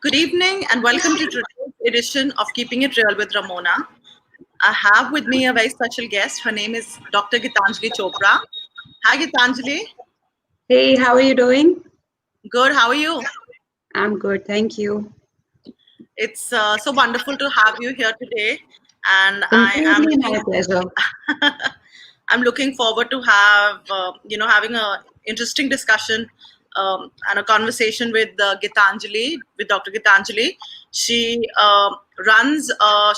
Good evening and welcome to today's edition of Keeping It Real with Rammona. I have with me a very special guest. Her name is Dr. Geetanjali Chopra. Hi, Geetanjali. Hey, how are you doing? Good. How are you? I'm good, thank you. It's so wonderful to have you here today, and Completely my pleasure. I'm looking forward to having a interesting discussion and a conversation with with Dr. Geetanjali. She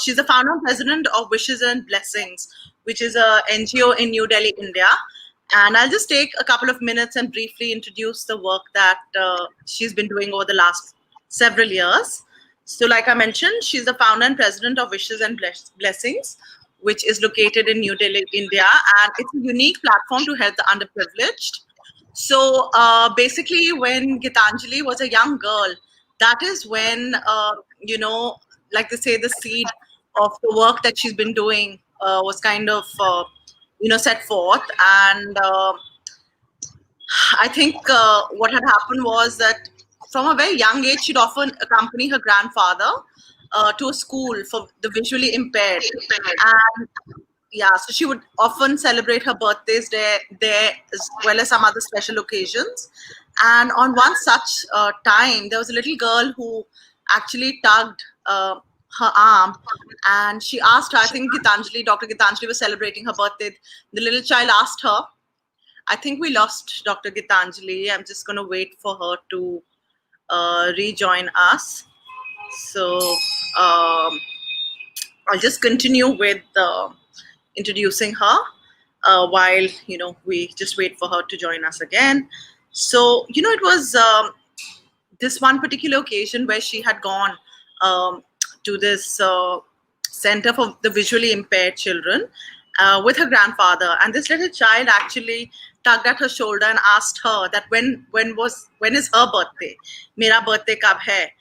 she's the founder and president of Wishes and Blessings, which is a NGO in New Delhi, India. And I'll just take a couple of minutes and briefly introduce the work that she's been doing over the last several years. So, like I mentioned, she's the founder and president of Wishes and Blessings, which is located in New Delhi, India, and it's a unique platform to help the underprivileged. So, basically, when Geetanjali was a young girl, that is when, like they say, the seed of the work that she's been doing was kind of, set forth. And I think what had happened was that from a very young age, she'd often accompany her grandfather to a school for the visually impaired. And yeah, so she would often celebrate her birthdays there as well as some other special occasions. And on one such time, there was a little girl who actually tugged her arm, and she asked her, I think Dr. Geetanjali was celebrating her birthday. The little child asked her, I think we lost Dr. Geetanjali. I'm just going to wait for her to rejoin us. So I'll just continue with introducing her while we just wait for her to join us again. So it was this one particular occasion where she had gone to this center for the visually impaired children with her grandfather, and this little child actually tugged at her shoulder and asked her that when is her birthday? Mera birthday kab hai?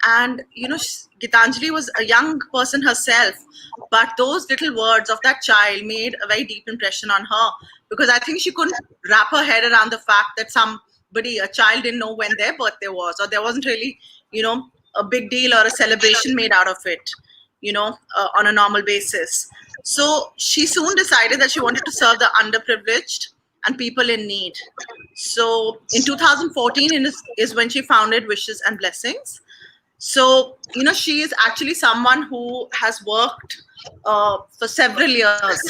And Geetanjali was a young person herself, but those little words of that child made a very deep impression on her, because I think she couldn't wrap her head around the fact that a child didn't know when their birthday was, or there wasn't really a big deal or a celebration made out of it on a normal basis. So she soon decided that she wanted to serve the underprivileged and people in need. So in 2014 is when she founded Wishes and Blessings. So, she is actually someone who has worked for several years,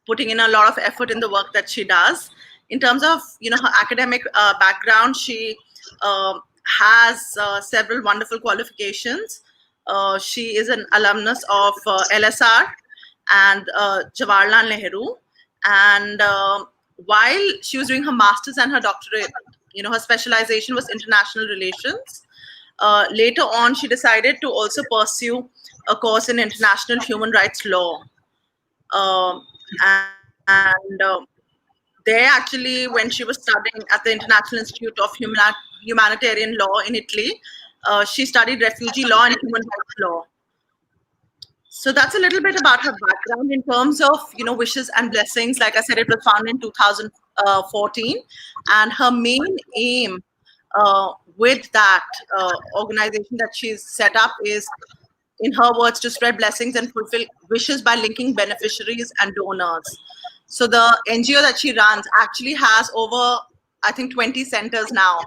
putting in a lot of effort in the work that she does. In terms of, her academic background, she has several wonderful qualifications. She is an alumnus of LSR and Jawaharlal Nehru. And while she was doing her master's and her doctorate, her specialization was international relations. Later on, she decided to also pursue a course in international human rights law. And there, actually, when she was studying at the International Institute of Humanitarian Law in Italy, she studied refugee law and human rights law. So that's a little bit about her background. In terms of, Wishes and Blessings, like I said, it was founded in 2014. And her main aim with that organization that she's set up is, in her words, to spread blessings and fulfill wishes by linking beneficiaries and donors. So the NGO that she runs actually has over, I think, 20 centers now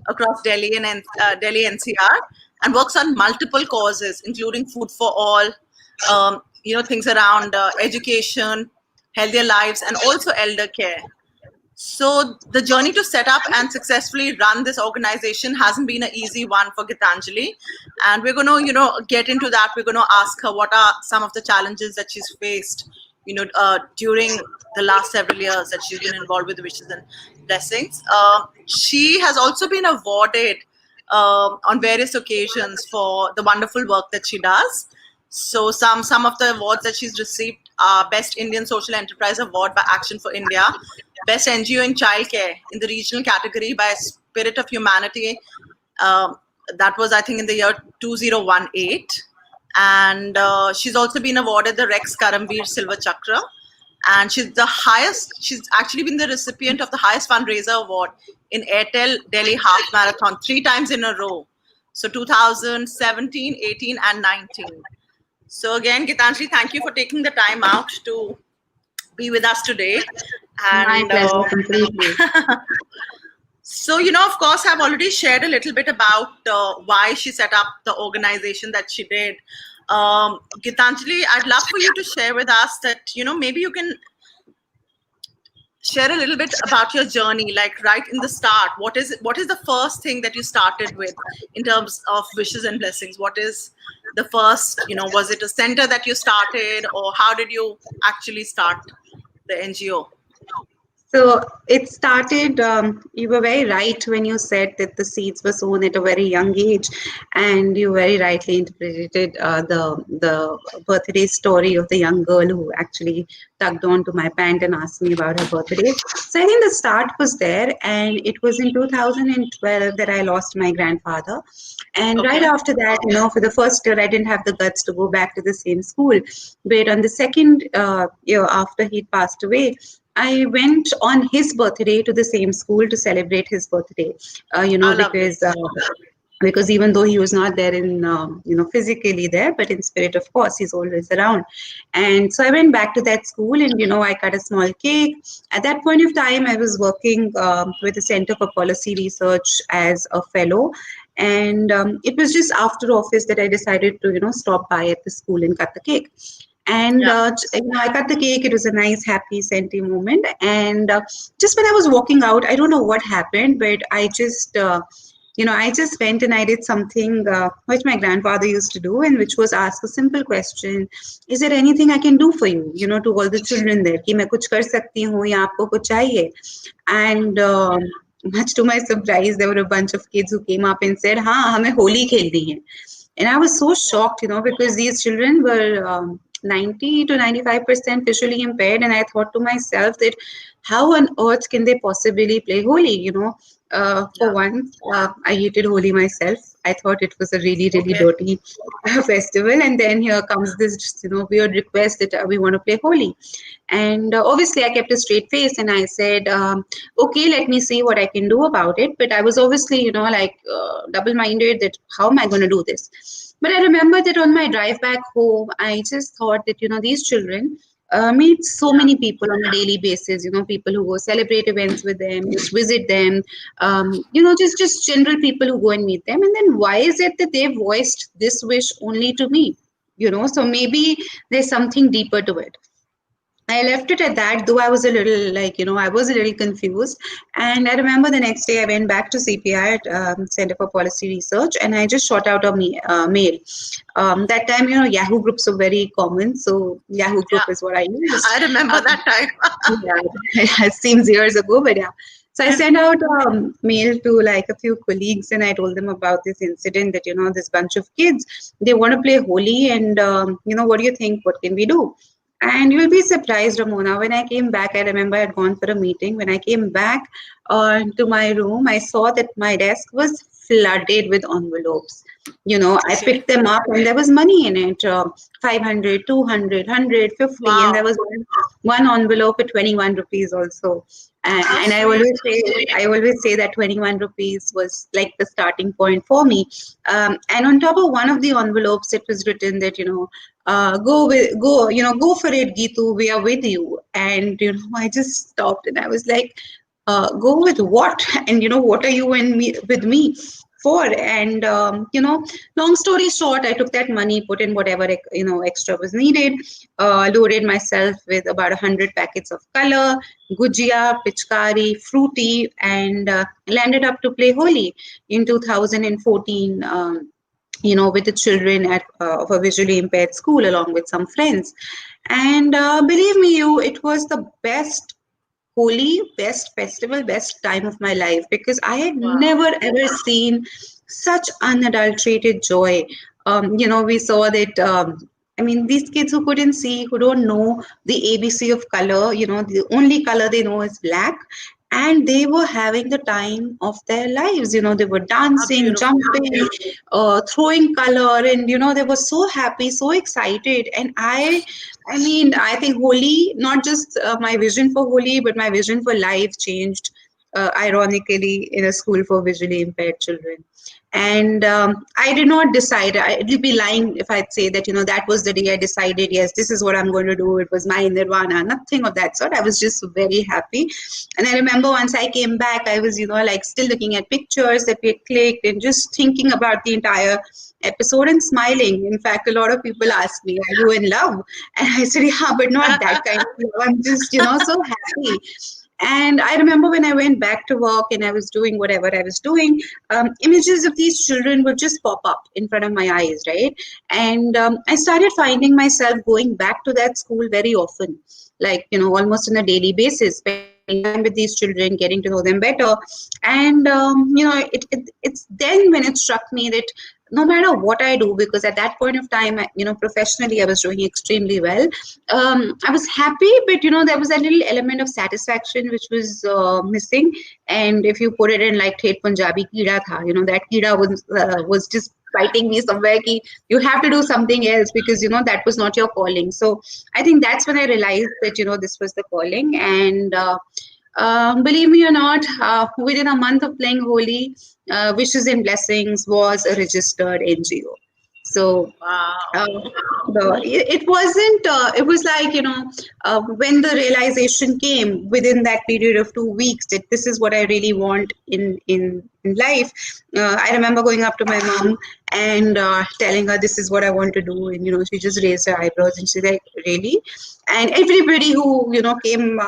across Delhi and Delhi NCR, and works on multiple causes, including food for all, things around education, healthier lives, and also elder care. So the journey to set up and successfully run this organization hasn't been an easy one for Geetanjali. And we're going to, get into that. We're going to ask her what are some of the challenges that she's faced, during the last several years that she's been involved with Wishes and Blessings. She has also been awarded on various occasions for the wonderful work that she does. So some of the awards that she's received are Best Indian Social Enterprise Award by Action for India, Best NGO in Childcare in the regional category by Spirit of Humanity. That was, I think, in the year 2018. And she's also been awarded the Rex Karamveer Silver Chakra. And she's actually been the recipient of the highest fundraiser award in Airtel Delhi Half Marathon 3 times in a row. So 2017, 18, and 19. So again, Geetanjali, thank you for taking the time out to be with us today. My And pleasure, completely. so, of course, I've already shared a little bit about why she set up the organization that she did. Geetanjali, I'd love for you to share with us that, maybe you can share a little bit about your journey, like right in the start. What is the first thing that you started with in terms of wishes and blessings? What is the first, was it a center that you started, or how did you actually start the NGO? So it started, you were very right when you said that the seeds were sown at a very young age, and you very rightly interpreted the birthday story of the young girl who actually tugged onto my pant and asked me about her birthday. So I think the start was there, and it was in 2012 that I lost my grandfather. And right Okay. after that, for the first year, I didn't have the guts to go back to the same school. But on the second year after he'd passed away, I went on his birthday to the same school to celebrate his birthday. Oh, lovely. Because even though he was not there in physically there, but in spirit, of course, he's always around. And so I went back to that school, and I cut a small cake. At that point of time, I was working with the Center for Policy Research as a fellow. And it was just after office that I decided to stop by at the school and cut the cake. And Yeah. I cut the cake. It was a nice, happy, senti moment. And just when I was walking out, I don't know what happened, but I just went and I did something which my grandfather used to do, and which was ask a simple question: Is there anything I can do for you? To all the children there, कि मैं कुछ कर सकती हूँ या आपको कुछ चाहिए? And much to my surprise, there were a bunch of kids who came up and said, "हाँ, हमें होली खेलनी है." And I was so shocked, because these children were 90 to 95% visually impaired. And I thought to myself that how on earth can they possibly play Holi? For Yeah. once, I hated Holi myself. I thought it was a really, really Okay. dirty festival. And then here comes this, weird request that we want to play Holi. And obviously, I kept a straight face and I said, okay, let me see what I can do about it. But I was obviously, double minded that how am I going to do this? But I remember that on my drive back home, I just thought that, these children meet so Yeah. many people on a daily basis, people who go celebrate events with them, just visit them, just general people who go and meet them. And then why is it that they voiced this wish only to me? So maybe there's something deeper to it. I left it at that, though I was a little I was a little confused. And I remember the next day I went back to CPI at Center for Policy Research, and I just shot out a mail. That time, Yahoo groups were very common. So Yahoo group Yeah. is what I used. I remember that time. Yeah, it seems years ago, but yeah. So I sent out mail to like a few colleagues, and I told them about this incident that, this bunch of kids, they want to play Holi, and, what do you think? What can we do? And you'll be surprised, Rammona. When I came back, I remember I had gone for a meeting. When I came back to my room, I saw that my desk was flooded with envelopes. I Okay. picked them up and there was money in it, 500, 200, 150, and there Wow. was one envelope at 21 rupees also. How And sweet. I always say that 21 rupees was like the starting point for me. And on top of one of the envelopes, it was written that, go for it, Geetu, we are with you. And, I just stopped and I was like, go with what? And, what are you and me with me for? And, long story short, I took that money, put in whatever, extra was needed, loaded myself with about 100 packets of color, gujia, pichkari, fruity, and landed up to play Holi in 2014. With the children of a visually impaired school along with some friends. And believe me, it was the best Holi, best festival, best time of my life, because I had Wow. never ever seen such unadulterated joy. We saw that. I mean, these kids who couldn't see, who don't know the ABC of color, the only color they know is black, and they were having the time of their lives. They were How dancing, beautiful. jumping, throwing color, and they were so happy, so excited. And I mean, I think Holi, not just my vision for Holi, but my vision for life changed ironically, in a school for visually impaired children. And I did not decide. It would be lying if I'd say that, that was the day I decided, yes, this is what I'm going to do. It was my nirvana, nothing of that sort. I was just very happy. And I remember once I came back, I was, like still looking at pictures that we had clicked and just thinking about the entire episode and smiling. In fact, a lot of people ask me, are you in love? And I said, yeah, but not that kind of love. I'm just, so happy. And I remember when I went back to work and I was doing whatever I was doing, images of these children would just pop up in front of my eyes, right? And I started finding myself going back to that school very often, like, almost on a daily basis, spending time with these children, getting to know them better. And, it's then when it struck me that no matter what I do, because at that point of time, professionally, I was doing extremely well. I was happy, but there was a little element of satisfaction which was missing. And if you put it in like Thet Punjabi, Keeda tha, that Keeda was just biting me somewhere. Ki you have to do something else because that was not your calling. So I think that's when I realized that this was the calling. And believe me or not, within a month of playing Holi, Wishes and Blessings was a registered NGO. So Wow. uh, it wasn't, it was like, when the realization came within that period of 2 weeks that this is what I really want in life. I remember going up to my mom and telling her this is what I want to do. And, she just raised her eyebrows and she's like, really? And everybody who, came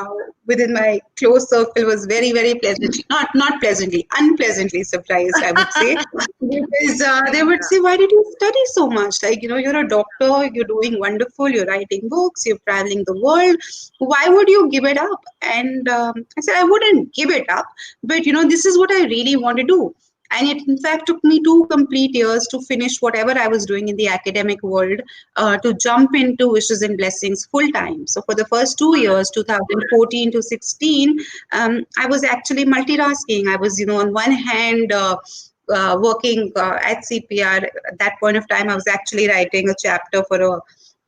within my close circle was very, very pleasantly, not pleasantly, unpleasantly surprised, I would say. Because they would say, why did you study so much? Like, you're a doctor, you're doing wonderful, you're writing books, you're traveling the world. Why would you give it up? And I said, I wouldn't give it up, but, this is what I really want to do. And it, in fact, took me 2 complete years to finish whatever I was doing in the academic world to jump into Wishes and Blessings full time. So for the first 2 years, 2014 to 16, I was actually multitasking. I was, on one hand, working at CPR. At that point of time, I was actually writing a chapter for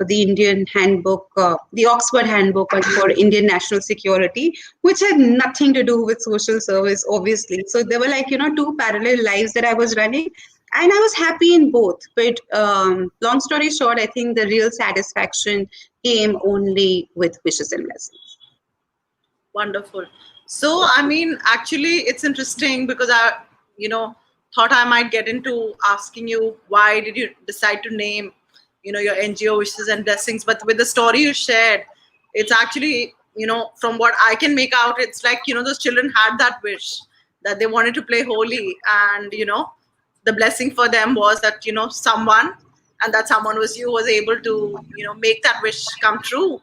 the Indian handbook, the Oxford handbook for Indian national security, which had nothing to do with social service, obviously. So there were like, two parallel lives that I was running. And I was happy in both. But long story short, I think the real satisfaction came only with Wishes and Blessings. Wonderful. So, I mean, actually, it's interesting because I, you know, thought I might get into asking you why did you decide to name, your NGO Wishes and Blessings. But with the story you shared, it's actually, from what I can make out, it's like, those children had that wish that they wanted to play holy. And, the blessing for them was that, someone, and that someone was you, was able to, make that wish come true.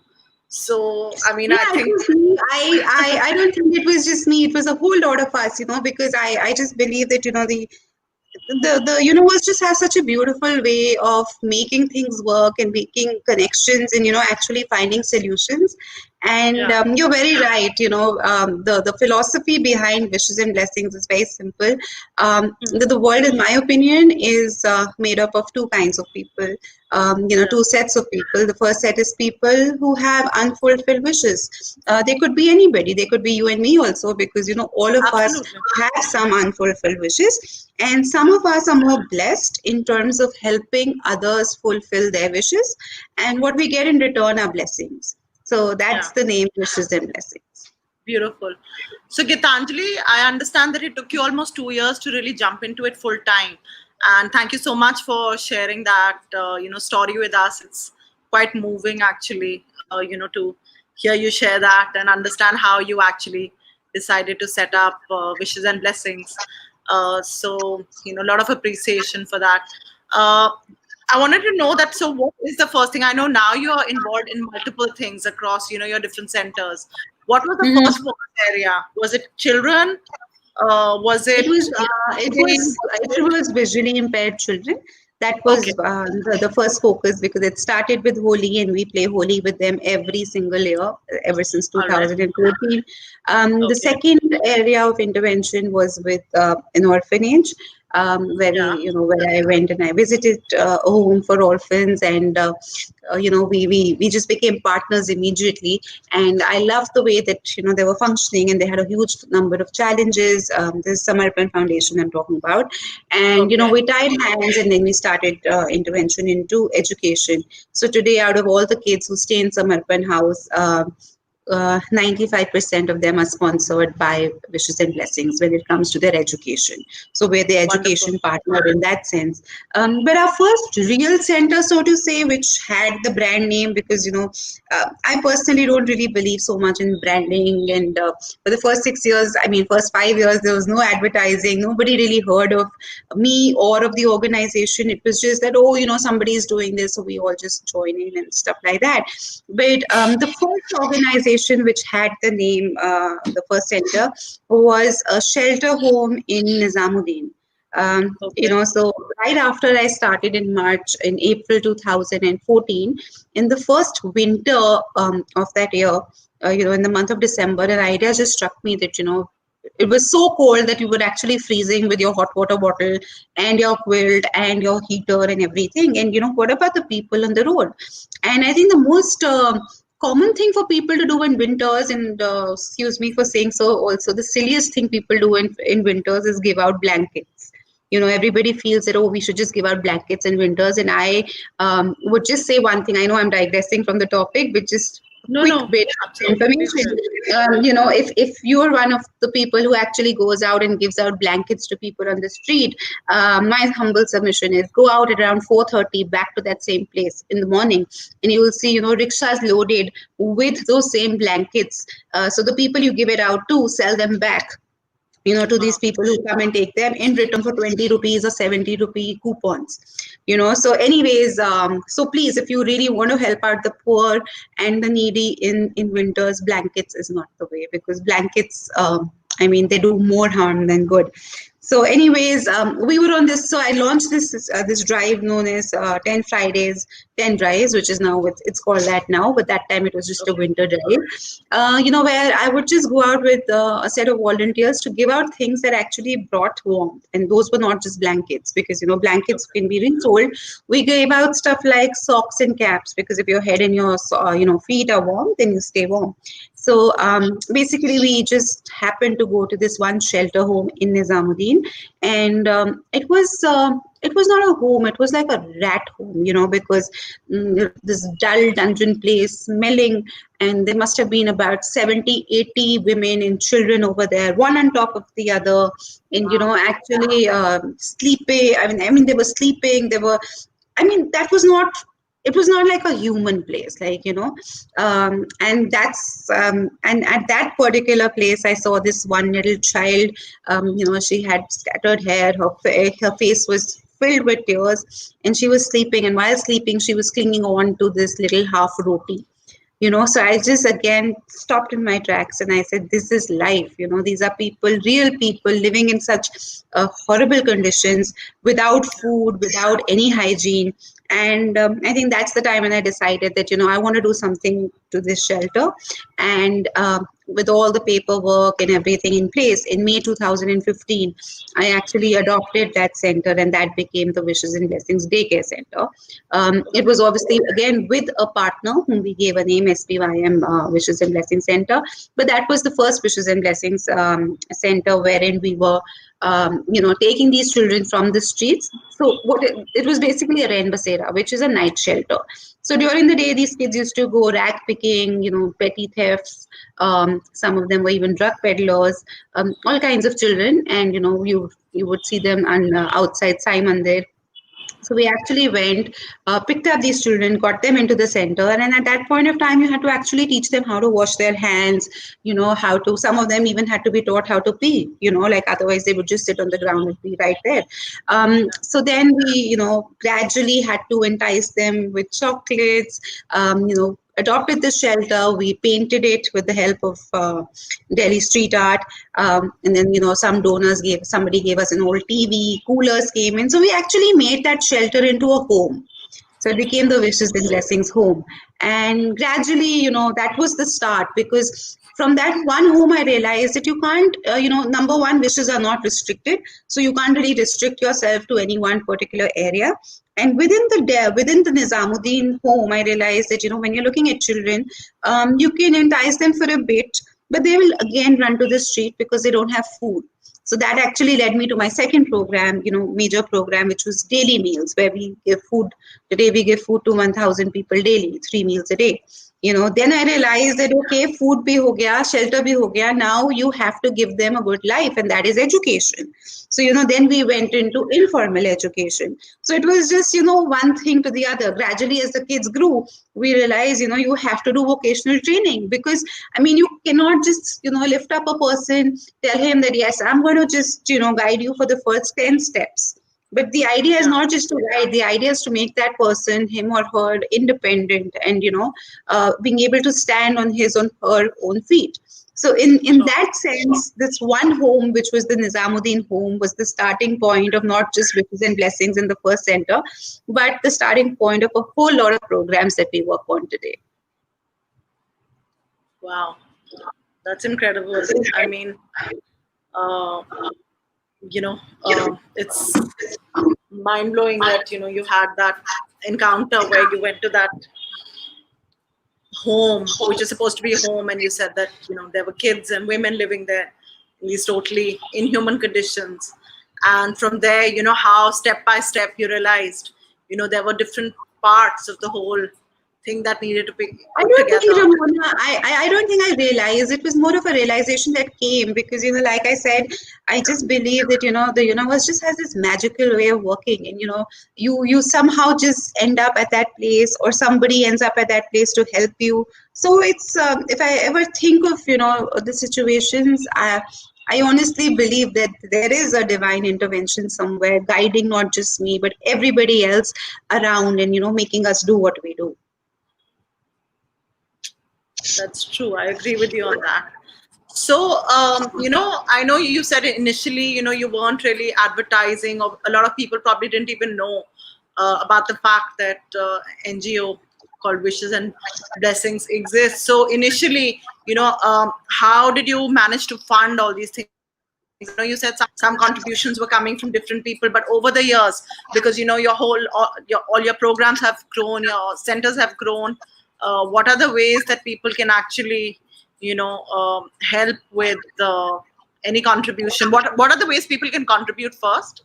So, I mean, Yeah, I it think, was me. I don't think it was just me. It was a whole lot of us, because I just believe that, the universe just has such a beautiful way of making things work and making connections and actually finding solutions. And yeah. you're very right. The philosophy behind Wishes and Blessings is very simple. The world, in my opinion, is made up of two kinds of people. Yeah. Two sets of people. The first set is people who have unfulfilled wishes. They could be anybody. They could be you and me also, because all of us Absolutely. have some unfulfilled wishes, and some of us are more blessed in terms of helping others fulfill their wishes, and what we get in return are blessings. So Yeah. that's the name, Wishes and Blessings. Beautiful. So, Geetanjali, I understand that it took you almost 2 years to really jump into it full time. And thank you so much for sharing that, story with us. It's quite moving, actually, to hear you share that and understand how you actually decided to set up Wishes and Blessings. So, a lot of appreciation for that. Uh, I wanted to know that. So, what is the first thing? I know now you are involved in multiple things across, your different centers. What was the Mhm. first focus area? Was it children? Was It it, was it it? was visually impaired children. That Okay. was the first focus, because it started with Holi and we play Holi with them every single year ever since All right. 2014. The Okay. second area of intervention was with an orphanage. where we, Yeah. where I went and I visited a home for orphans, and we just became partners immediately. And I loved the way that they were functioning, and they had a huge number of challenges. This Samarpan Foundation I'm talking about, and Okay. we tied hands, and then we started intervention into education. So today, out of all the kids who stay in Samarpan House, 95% of them are sponsored by Wishes and Blessings when it comes to their education. So we're the Wonderful. education partner in that sense. But our first real center, so to say, which had the brand name, because I personally don't really believe so much in branding. And for the first 6 years, I mean, first 5 years, there was no advertising. Nobody really heard of me or of the organization. It was just that, oh, somebody is doing this, so we all just join in and stuff like that. But the first organization which had the name, the first center, was a shelter home in Nizamuddin. Okay. So right after I started in March, in April 2014, in the first winter of that year, in the month of December, an idea just struck me that, it was so cold that you were actually freezing with your hot water bottle and your quilt and your heater and everything. And, what about the people on the road? And I think the most common thing for people to do in winters, and excuse me for saying so, also the silliest thing people do in winters is give out blankets. Everybody feels that, oh, we should just give out blankets in winters. And I would just say one thing. I know I'm digressing from the topic, but just a No, quick no. bit of Absolutely. Please information. tell. If you're one of the people who actually goes out and gives out blankets to people on the street, my humble submission is go out at around 4:30 back to that same place in the morning, and you will see rickshaws loaded with those same blankets. So the people you give it out to sell them back to these Wow. people who come and take them in return for 20 rupees or 70 rupee coupons. So anyways, so please, if you really want to help out the poor and the needy in winters, blankets is not the way, because blankets, I mean, they do more harm than good. So anyways, we were on this, so I launched this drive known as 10 Fridays 10 drives, which is now it's called that now, but that time it was just a Okay. winter drive. Where I would just go out with a set of volunteers to give out things that actually brought warmth, and those were not just blankets, because blankets Okay. can be resold. We gave out stuff like socks and caps, because if your head and your feet are warm, then you stay warm. So basically, we just happened to go to this one shelter home in Nizamuddin, and it was not a home; it was like a rat home, because this dull dungeon place, smelling, and there must have been about 70, 80 women and children over there, one on top of the other, and Wow. actually sleeping. I mean, they were sleeping. They were. I mean, that was not. It was not like a human place, like and and at that particular place, I saw this one little child. She had scattered hair. Her face was filled with tears, and she was sleeping. And while sleeping, she was clinging on to this little half roti. So I just again stopped in my tracks, and I said, this is life. These are people, real people, living in such horrible conditions, without food, without any hygiene. And I think that's the time when I decided that I want to do something to this shelter. And with all the paperwork and everything in place, in May 2015, I actually adopted that center, and that became the Wishes and Blessings Daycare Center. It was obviously again with a partner whom we gave a name, SPYM, Wishes and Blessings Center. But that was the first Wishes and Blessings Center wherein we were, taking these children from the streets. So it was basically a rain basera, which is a night shelter. So during the day, these kids used to go rag picking, petty thefts. Some of them were even drug peddlers, all kinds of children, and you would see them on outside Sai Mandir. So we actually went, picked up these children, got them into the center, and then at that point of time, you had to actually teach them how to wash their hands. How to. Some of them even had to be taught how to pee. Like otherwise they would just sit on the ground and pee right there. So then we, gradually had to entice them with chocolates. Adopted the shelter. We painted it with the help of Delhi street art, and then some donors gave. Somebody gave us an old TV. Coolers came in, so we actually made that shelter into a home. So it became the Wishes and Blessings home. And gradually, that was the start, because From that one home, I realized that you can't, number one, wishes are not restricted, so you can't really restrict yourself to any one particular area. And within the Nizamuddin home, I realized that when you're looking at children, you can entice them for a bit, but they will again run to the street because they don't have food. So that actually led me to my second program, major program, which was daily meals, where we give food. Today we give food to 1,000 people daily, 3 meals a day. Then I realized that okay, food bhi ho gaya, shelter bhi ho gaya. Now you have to give them a good life, and that is education. So then we went into informal education. So it was just one thing to the other. Gradually, as the kids grew, we realized you have to do vocational training, because I mean you cannot just lift up a person, tell him that yes, I'm going to just guide you for the first 10 steps. But the idea is Yeah, not just to guide, the idea is to make that person, him or her, independent, and being able to stand on his or her own feet. So in sure. that sense, this one home, which was the Nizamuddin home, was the starting point of not just wishes and blessings in the first center, but the starting point of a whole lot of programs that we work on today. Wow, that's incredible. I mean, uh, it's mind blowing that you had that encounter where you went to that home, which is supposed to be a home, and you said that there were kids and women living there in these totally inhuman conditions. And from there, how step by step you realized there were different parts of the whole thing that needed to be I put don't think, together. Ramona, I don't think I realized. It was more of a realization that came because, like I said, I just believe that, the universe just has this magical way of working. And, you somehow just end up at that place, or somebody ends up at that place to help you. So it's, if I ever think of, the situations, I honestly believe that there is a divine intervention somewhere guiding not just me, but everybody else around, and, making us do what we do. That's true. I agree with you on that. So, I know you said initially, you weren't really advertising, or a lot of people probably didn't even know about the fact that NGO called Wishes and Blessings exists. So, initially, how did you manage to fund all these things? I know you said some contributions were coming from different people, but over the years, because all your programs have grown, your centers have grown. What are the ways that people can actually help with any contribution? What are the ways people can contribute first?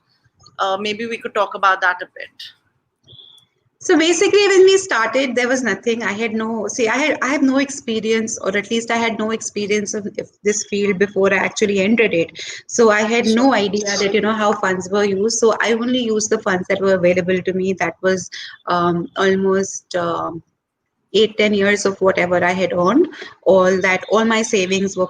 Maybe we could talk about that a bit. So basically, when we started, there was nothing. I had no, see, I have no experience, or at least I had no experience of this field before I actually entered it. So I had Sure. no idea that, how funds were used. So I only used the funds that were available to me. That was almost 8-10 years of whatever I had earned. All my savings were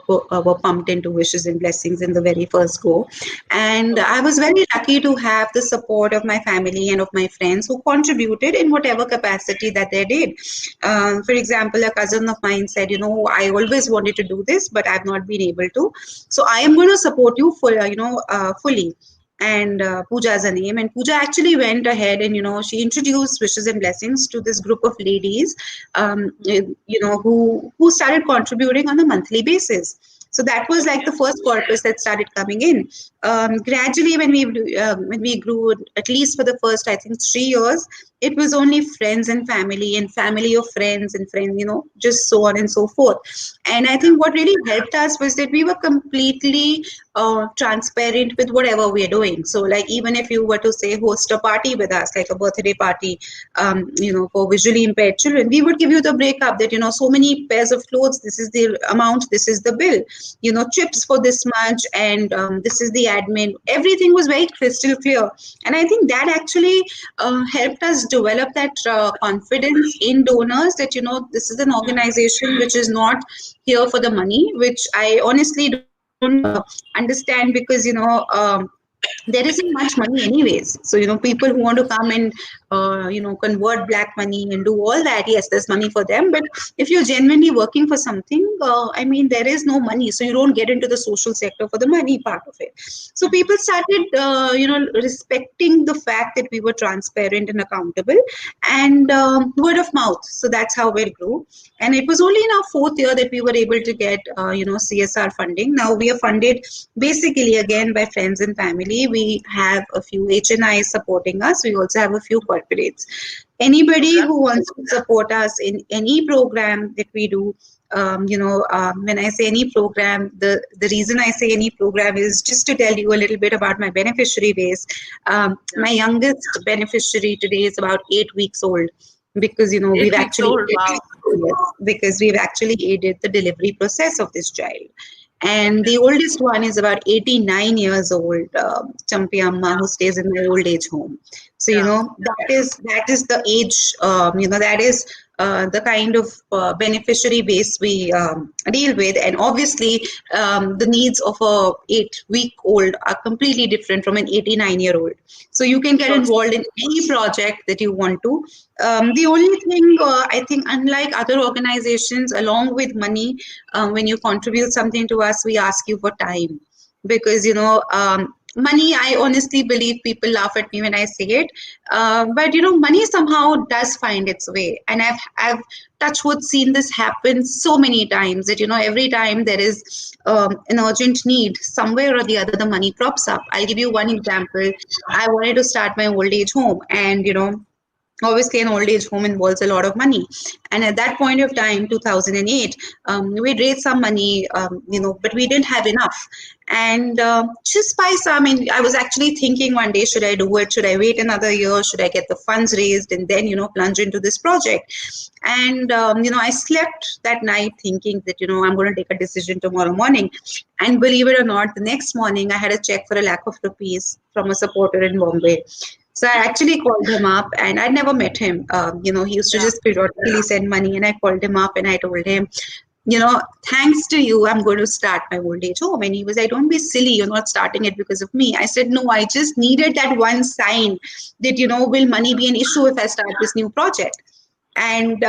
pumped into wishes and blessings in the very first go. And Okay. I was very lucky to have the support of my family and of my friends who contributed in whatever capacity that they did. For example, a cousin of mine said, I always wanted to do this, but I've not been able to. So I am going to support you fully. And Pooja is a name. And Pooja actually went ahead and she introduced wishes and blessings to this group of ladies, who started contributing on a monthly basis. So that was like Okay. the first corpus that started coming in. Gradually, when we grew, at least for the first, I think, 3 years, it was only friends and family of friends and friends, just so on and so forth. And I think what really helped us was that we were completely transparent with whatever we are doing. So, like, even if you were to say host a party with us, like a birthday party, for visually impaired children, we would give you the breakup that, so many pairs of clothes, this is the amount, this is the bill, chips for this much, and this is the admin. Everything was very crystal clear. And I think that actually helped us develop that confidence in donors that, this is an organization which is not here for the money, which I honestly don't understand because, there isn't much money anyways. So, people who want to come and convert black money and do all that. Yes, there's money for them, but if you're genuinely working for something, I mean, there is no money, so you don't get into the social sector for the money part of it. So people started, respecting the fact that we were transparent and accountable, and word of mouth. So that's how it grew. And it was only in our fourth year that we were able to get, CSR funding. Now we are funded basically again by friends and family. We have a few HNIs supporting us. We also have a few corporates. Anybody Okay. who wants to support us in any program that we do, when I say any program, the reason I say any program is just to tell you a little bit about my beneficiary base. Yeah. My youngest beneficiary today is about 8 weeks old, because we've 8 weeks actually, old. Wow. yes, because we've actually aided the delivery process of this child. And the oldest one is about 89 years old, Champi Amma, who stays in my old age home. So Yeah. that is the age, that is the kind of beneficiary base we deal with. And obviously, the needs of a 8 week old are completely different from an 89-year-old. So you can get So involved in any project that you want to. The only thing, I think, unlike other organizations, along with money, when you contribute something to us, we ask you for time, because money, I honestly believe people laugh at me when I say it, but money somehow does find its way. And I've touch wood seen this happen so many times, that every time there is an urgent need, somewhere or the other the money crops up. I'll give you one example. I wanted to start my old age home, and obviously an old age home involves a lot of money. And at that point of time, 2008, we raised some money, but we didn't have enough. And just by some, I mean, I was actually thinking one day, should I do it? Should I wait another year? Should I get the funds raised and then plunge into this project? And I slept that night thinking that I'm going to take a decision tomorrow morning. And believe it or not, the next morning I had a check for a lakh of rupees from a supporter in Bombay. So I actually called him up, and I'd never met him. He used to yeah. just periodically send money, and I called him up and I told him, thanks to you, I'm going to start my old age home. And he was like, don't be silly, you're not starting it because of me. I said, no, I just needed that one sign that, will money be an issue if I start this new project? And,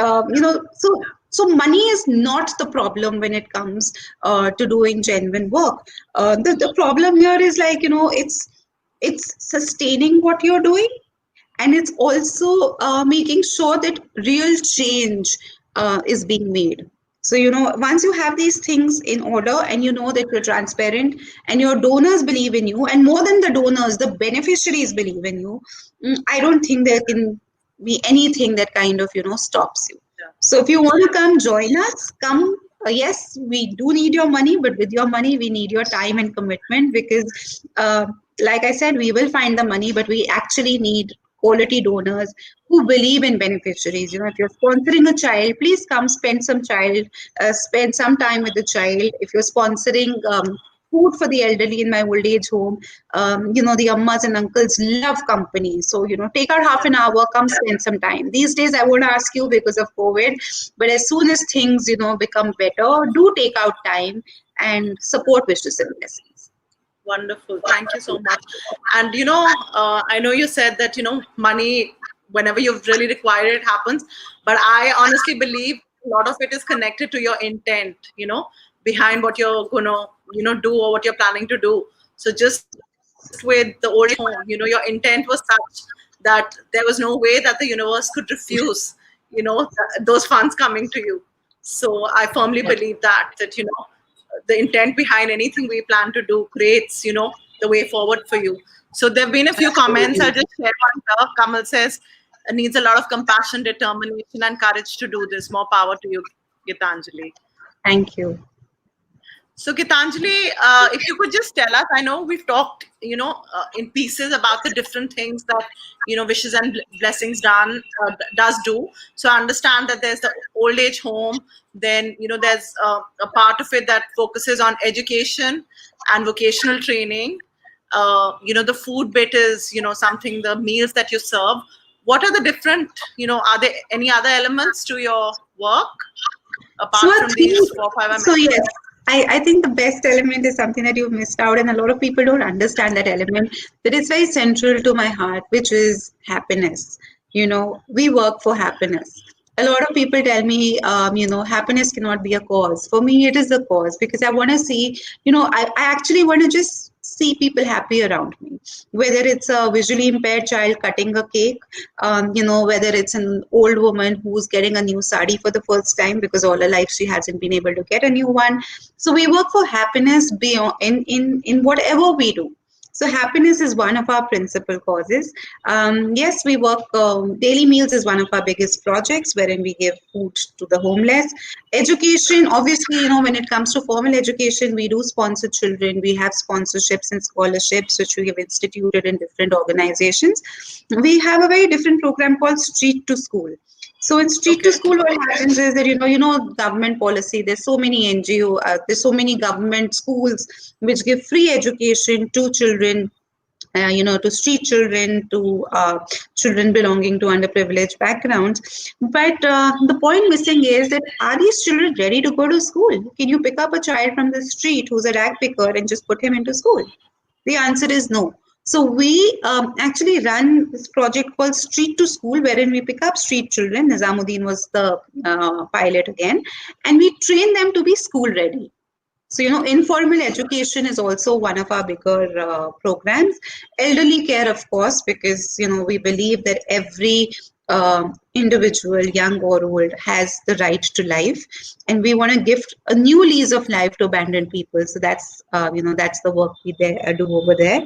so money is not the problem when it comes to doing genuine work. The problem here is like, it's sustaining what you're doing, and it's also making sure that real change is being made. So once you have these things in order, and that you're transparent, and your donors believe in you, and more than the donors, the beneficiaries believe in you, I don't think there can be anything that kind of stops you. Yeah. So if you want to come join us, come. Yes, we do need your money, but with your money, we need your time and commitment, because, like I said, we will find the money, but we actually need quality donors who believe in beneficiaries. If you're sponsoring a child, please come spend some time with the child. If you're sponsoring food for the elderly in my old age home, the ammas and uncles love company. So, take out half Yeah. an hour, come spend some time. These days, I won't ask you because of COVID, but as soon as things, become better, do take out time and support Wish to Send Blessings. Wonderful. Thank you so much. And I know you said that money, whenever you really require it, happens. But I honestly believe a lot of it is connected to your intent. Behind what you're gonna do, or what you're planning to do. So just with the old age home, your intent was such that there was no way that the universe could refuse those funds coming to you. So I firmly believe that the intent behind anything we plan to do creates the way forward for you. So there have been a few comments. I'll just share one here. Kamal says, needs a lot of compassion, determination, and courage to do this. More power to you, Geetanjali. Thank you. So, Gitanjali, if you could just tell us, I know we've talked, in pieces about the different things that, Wishes and Blessings does do. So, I understand that there's the old age home, then, there's a part of it that focuses on education and vocational training. The food bit is, something, the meals that you serve. What are the different, are there any other elements to your work So apart I from think, these 4 5 I so mentioned? yes, I think the best element is something that you've missed out, and a lot of people don't understand that element, that is very central to my heart, which is happiness. we work for happiness. A lot of people tell me, happiness cannot be a cause. For me, it is a cause because I want to see, I actually want to just see people happy around me. Whether it's a visually impaired child cutting a cake, whether it's an old woman who's getting a new sari for the first time because all her life she hasn't been able to get a new one. So we work for happiness beyond in whatever we do. So happiness is one of our principal causes. Yes, we work. Daily meals is one of our biggest projects, wherein we give food to the homeless. Education, obviously, when it comes to formal education, we do sponsor children. We have sponsorships and scholarships, which we have instituted in different organizations. We have a very different program called Street to School. So in Street to Okay. School, what happens is that government policy. There's so many NGO, there's so many government schools which give free education to children, to street children, to children belonging to underprivileged backgrounds. But the point missing is that are these children ready to go to school? Can you pick up a child from the street who's a rag picker and just put him into school? The answer is no. So we actually run this project called Street to School, wherein we pick up street children. Nizamuddin was the pilot again, and we train them to be school ready. So, informal education is also one of our bigger programs. Elderly care, of course, because, we believe that every individual, young or old, has the right to life. And we want to gift a new lease of life to abandoned people. So that's the work we do over there.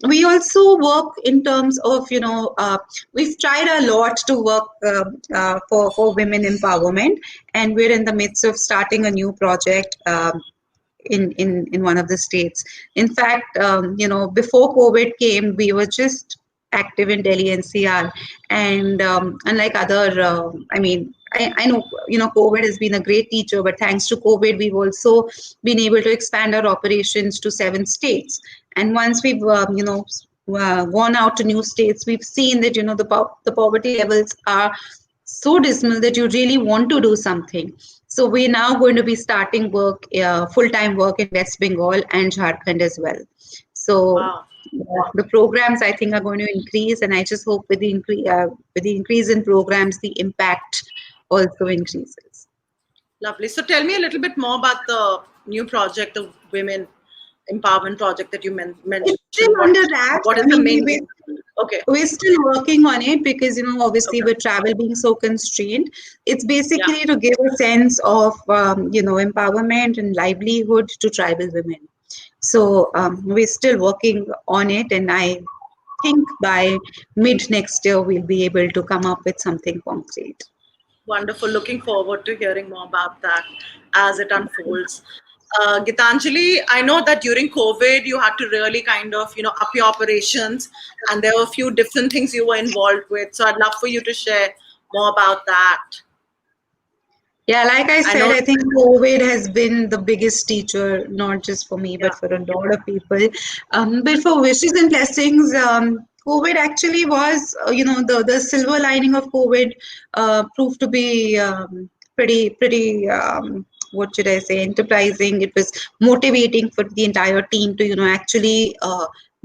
We also work in terms of, we've tried a lot to work for women empowerment, and we're in the midst of starting a new project in one of the states. In fact, before COVID came, we were just active in Delhi NCR, and unlike other, I know COVID has been a great teacher, but thanks to COVID, we've also been able to expand our operations to 7 states. And once we've gone out to new states, we've seen that the poverty levels are so dismal that you really want to do something. So we're now going to be starting work, full-time work in West Bengal and Jharkhand as well. So Wow. the programs I think are going to increase, and I just hope with the increase in programs, the impact also increases. Lovely. So tell me a little bit more about the new project, the women empowerment project that you mentioned. It's still under What wraps. is the I mean, main game? Okay. we're still working on it because obviously Okay. with travel being so constrained, it's Yeah. basically to give a sense of empowerment and livelihood to tribal women. So we're still working on it, and I think by mid next year we'll be able to come up with something concrete. Wonderful. Looking forward to hearing more about that as it unfolds. Gitanjali, I know that during COVID, you had to really kind of, up your operations, and there were a few different things you were involved with. So I'd love for you to share more about that. Yeah, like I I said, know. I think COVID has been the biggest teacher, not just for me, but Yeah. for a lot of people. But for wishes and blessings, COVID actually was, the silver lining of COVID proved to be pretty, what should I say, enterprising. It was motivating for the entire team to, actually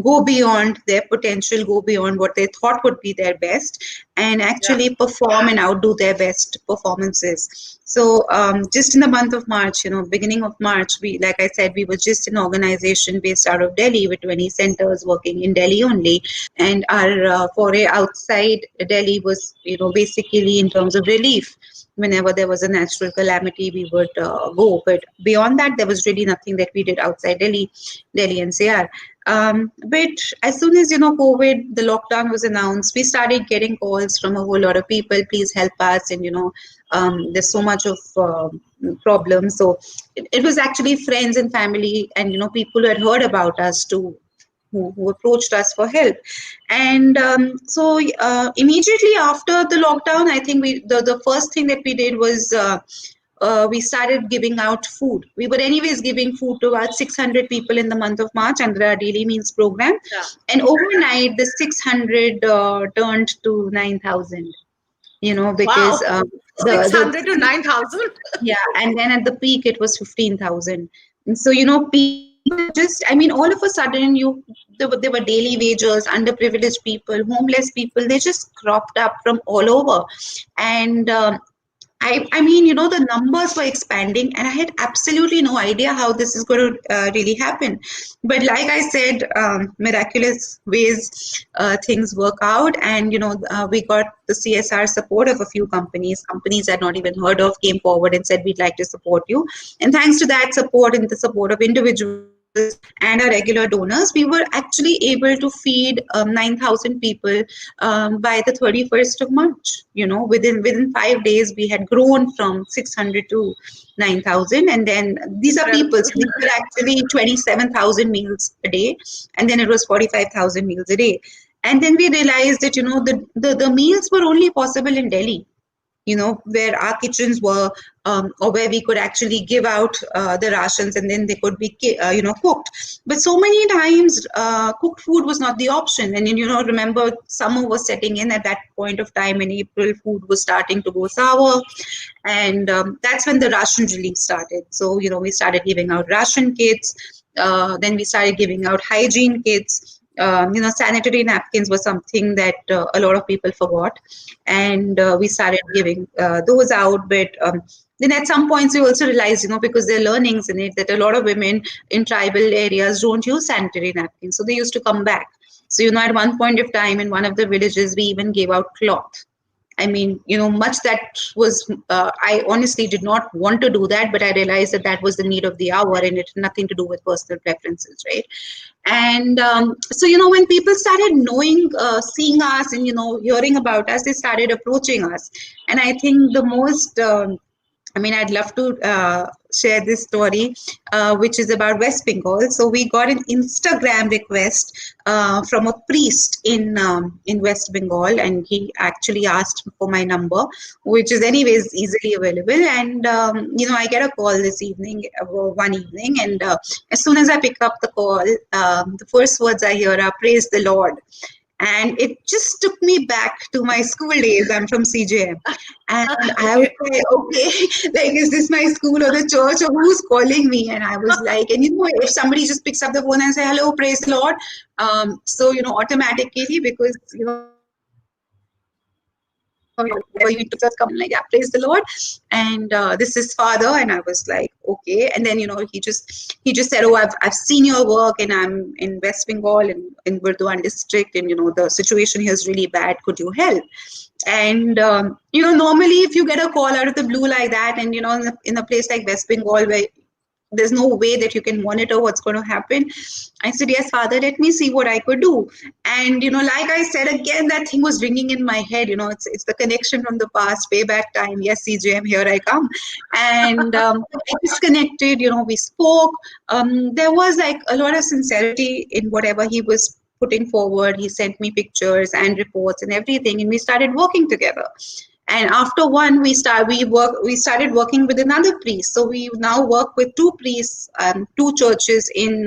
go beyond their potential, go beyond what they thought would be their best, and Yeah. actually perform and outdo their best performances. So just in the month of March, beginning of March, like I said, we were just an organization based out of Delhi with 20 centers working in Delhi only, and our foray outside Delhi was, basically in terms of relief. Whenever there was a natural calamity, we would go. But beyond that, there was really nothing that we did outside Delhi NCR. But as soon as COVID, the lockdown was announced, we started getting calls from a whole lot of people. Please help us, and there's so much of problems. So it was actually friends and family, and people who had heard about us to who approached us for help. And so immediately after the lockdown, I think the first thing that we did was we started giving out food. We were anyways giving food to about 600 people in the month of March under our daily meals program. Yeah. And overnight, the 600 turned to 9,000, because Wow. the 600 to 9,000? yeah, and then at the peak it was 15,000. And so, not just, I mean, all of a sudden, there were daily wagers, underprivileged people, homeless people. They just cropped up from all over, and I mean, the numbers were expanding, and I had absolutely no idea how this is going to really happen. But like I said, miraculous ways things work out, and we got the CSR support of a few companies. Companies I'd not even heard of came forward and said, "We'd like to support you." And thanks to that support and the support of individuals and our regular donors, we were actually able to feed 9,000 people by the 31st of March. Within 5 days, we had grown from 600 to 9,000. And then these are people, so these were actually 27,000 meals a day. And then it was 45,000 meals a day. And then we realized that, the meals were only possible in Delhi, where our kitchens were, or where we could actually give out the rations and then they could be, cooked. But so many times, cooked food was not the option. And, remember, summer was setting in at that point of time. In April, food was starting to go sour. And that's when the ration relief started. So, we started giving out ration kits. Then we started giving out hygiene kits. Sanitary napkins was something that a lot of people forgot, and we started giving those out. But then at some points we also realized, because there are learnings in it, that a lot of women in tribal areas don't use sanitary napkins, so they used to come back. So at one point of time in one of the villages, we even gave out cloth. I mean, much that was, I honestly did not want to do that, but I realized that that was the need of the hour and it had nothing to do with personal preferences, right? And so, when people started knowing, seeing us and, hearing about us, they started approaching us. And I think the most, I mean, I'd love to share this story, which is about West Bengal. So we got an Instagram request from a priest in West Bengal, and he actually asked for my number, which is anyways easily available. And I get a call this evening, one evening, and as soon as I pick up the call, the first words I hear are "Praise the Lord." And it just took me back to my school days. I'm from CJM. And I was like, okay, like, is this my school or the church or who's calling me? And I was like, and if somebody just picks up the phone and say, hello, praise the Lord. So, automatically, because, whenever you just come like, yeah, praise the Lord. And this is Father. And I was like, okay. And then, he just said, oh, I've seen your work and I'm in West Bengal in Burdwan district. And, the situation here is really bad. Could you help? And, normally if you get a call out of the blue like that and, in a place like West Bengal where there's no way that you can monitor what's going to happen, I said, yes, Father, let me see what I could do. And, like I said, again, that thing was ringing in my head. It's the connection from the past, payback time. Yes, CJM, here I come. And I disconnected, we spoke. There was like a lot of sincerity in whatever he was putting forward. He sent me pictures and reports and everything, and we started working together. And after one, we started working with another priest. So we now work with two priests, two churches in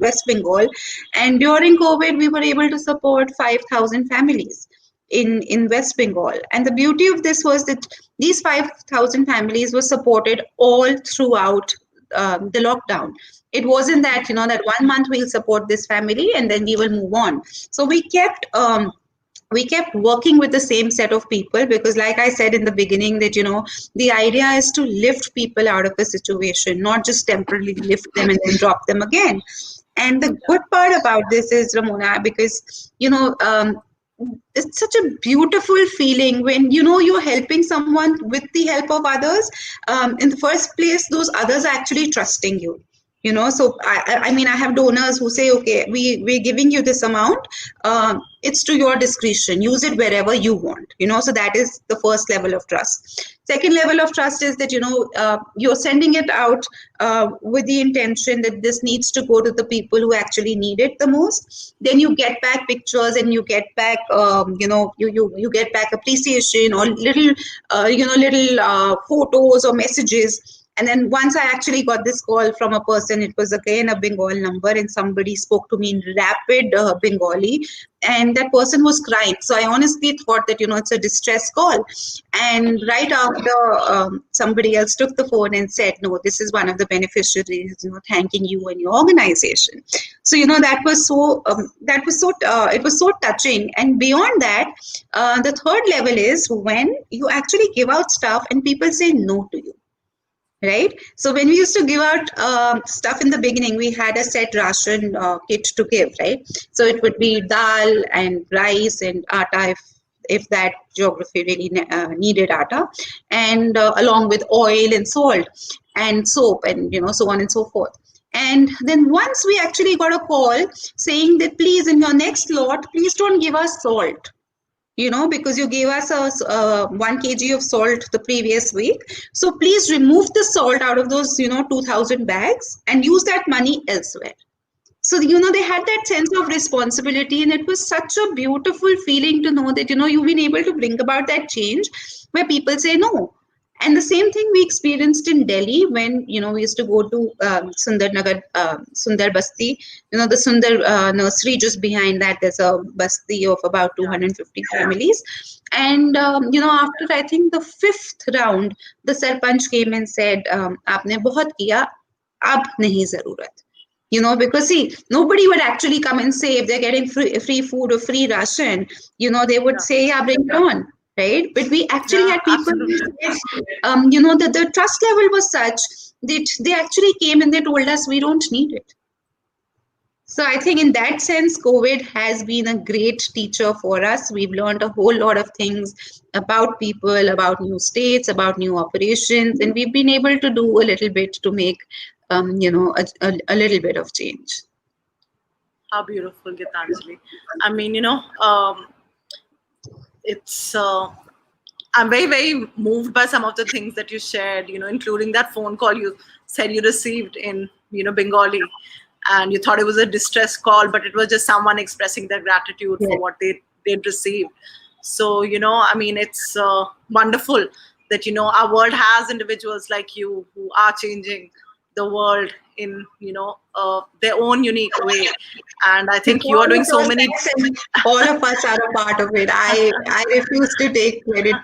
West Bengal. And during COVID, we were able to support 5,000 families in West Bengal. And the beauty of this was that these 5,000 families were supported all throughout the lockdown. It wasn't that, that 1 month we'll support this family and then we will move on. So we kept working with the same set of people, because like I said in the beginning, that the idea is to lift people out of a situation, not just temporarily lift them and then drop them again. And the good part about this is, Rammona, because it's such a beautiful feeling when you're helping someone with the help of others. In the first place, those others are actually trusting you. So I mean, I have donors who say, okay, we're giving you this amount. It's to your discretion. Use it wherever you want. So that is the first level of trust. Second level of trust is that, you're sending it out with the intention that this needs to go to the people who actually need it the most. Then you get back pictures and you get back, you get back appreciation or little photos or messages. And then once I actually got this call from a person, it was again a Bengal number, and somebody spoke to me in rapid Bengali, and that person was crying. So I honestly thought that, it's a distress call. And right after, somebody else took the phone and said, no, this is one of the beneficiaries, thanking you and your organization. So, it was so touching. And beyond that, the third level is when you actually give out stuff and people say no to you. Right. So when we used to give out stuff in the beginning, we had a set ration kit to give. Right. So it would be dal and rice and atta if that geography really needed atta, and along with oil and salt and soap and so on and so forth. And then once we actually got a call saying that please, in your next lot, please don't give us salt, because you gave us 1 kg of salt the previous week. So please remove the salt out of those, 2,000 bags and use that money elsewhere. So, they had that sense of responsibility, and it was such a beautiful feeling to know that, you've been able to bring about that change where people say no. And the same thing we experienced in Delhi when, we used to go to Sundar Nagar, Sundar Basti, the Sundar nursery just behind that. There's a basti of about 250 families. And, after I think the 5th round, the Sarpanch came and said, Aapne bahut kiya, ab nahi zarurat. Because see, nobody would actually come and say if they're getting free food or free ration, they would say, yeah, bring it on. Right. But we actually had people who said, that the trust level was such that they actually came and they told us we don't need it. So I think in that sense, COVID has been a great teacher for us. We've learned a whole lot of things about people, about new states, about new operations, and we've been able to do a little bit to make, a little bit of change. How beautiful, Geetanjali. I mean, it's I'm very, very moved by some of the things that you shared, including that phone call you said you received in, Bengali, and you thought it was a distress call, but it was just someone expressing their gratitude for what they'd received. So, I mean, it's wonderful that, our world has individuals like you who are changing the world in, their own unique way. And I think you are doing so many. All of us are a part of it. I refuse to take credit